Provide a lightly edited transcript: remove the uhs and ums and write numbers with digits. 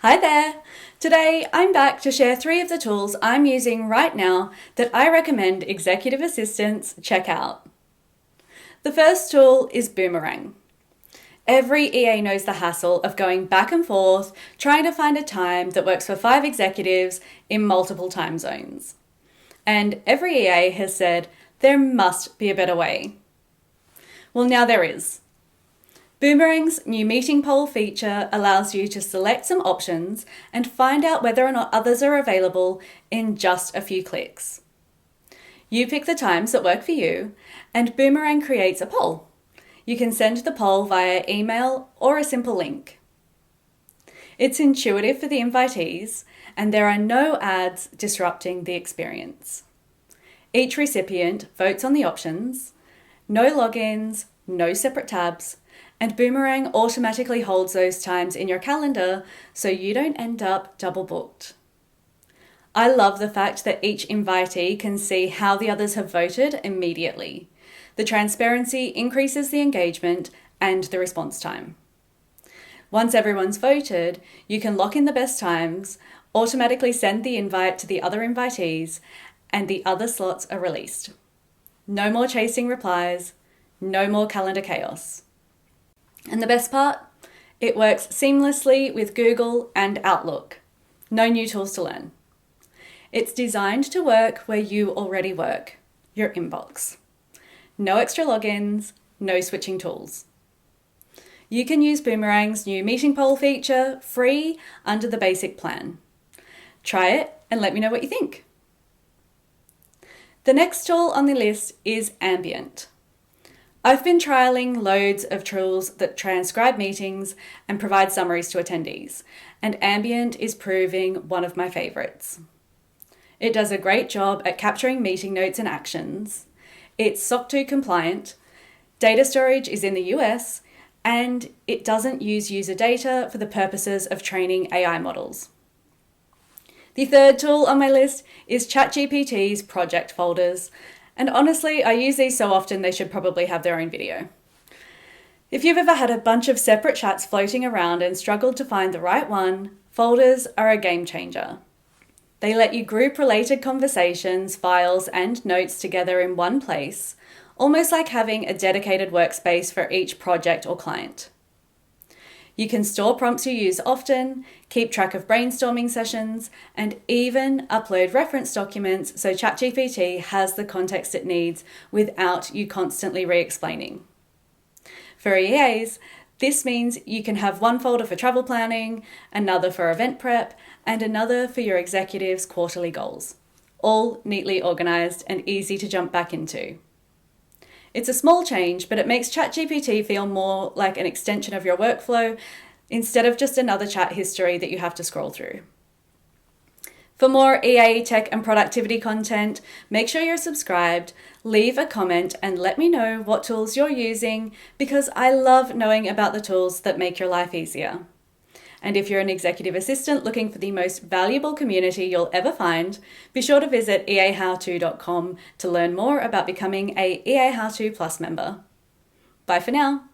Hi there! Today I'm back to share 3 of the tools I'm using right now that I recommend executive assistants check out. The first tool is Boomerang. Every EA knows the hassle of going back and forth trying to find a time that works for 5 executives in multiple time zones. And every EA has said there must be a better way. Well, now there is. Boomerang's new meeting poll feature allows you to select some options and find out whether or not others are available in just a few clicks. You pick the times that work for you, and Boomerang creates a poll. You can send the poll via email or a simple link. It's intuitive for the invitees, and there are no ads disrupting the experience. Each recipient votes on the options, no logins, no separate tabs, and Boomerang automatically holds those times in your calendar so you don't end up double booked. I love the fact that each invitee can see how the others have voted immediately. The transparency increases the engagement and the response time. Once everyone's voted, you can lock in the best times, automatically send the invite to the other invitees, and the other slots are released. No more chasing replies, no more calendar chaos. And the best part? It works seamlessly with Google and Outlook. No new tools to learn. It's designed to work where you already work, your inbox. No extra logins, no switching tools. You can use Boomerang's new meeting poll feature free under the basic plan. Try it and let me know what you think. The next tool on the list is Ambient. I've been trialling loads of tools that transcribe meetings and provide summaries to attendees, and Ambient is proving one of my favorites. It does a great job at capturing meeting notes and actions. It's SOC 2 compliant, data storage is in the US, and it doesn't use user data for the purposes of training AI models. The third tool on my list is ChatGPT's Project Folders. And honestly, I use these so often they should probably have their own video. If you've ever had a bunch of separate chats floating around and struggled to find the right one, folders are a game changer. They let you group related conversations, files, and notes together in one place, almost like having a dedicated workspace for each project or client. You can store prompts you use often, keep track of brainstorming sessions, and even upload reference documents so ChatGPT has the context it needs without you constantly re-explaining. For EAs, this means you can have one folder for travel planning, another for event prep, and another for your executives' quarterly goals, all neatly organized and easy to jump back into. It's a small change, but it makes ChatGPT feel more like an extension of your workflow instead of just another chat history that you have to scroll through. For more EA tech and productivity content, make sure you're subscribed, leave a comment, and let me know what tools you're using because I love knowing about the tools that make your life easier. And if you're an executive assistant looking for the most valuable community you'll ever find, be sure to visit eahowto.com to learn more about becoming a EA How To Plus member. Bye for now.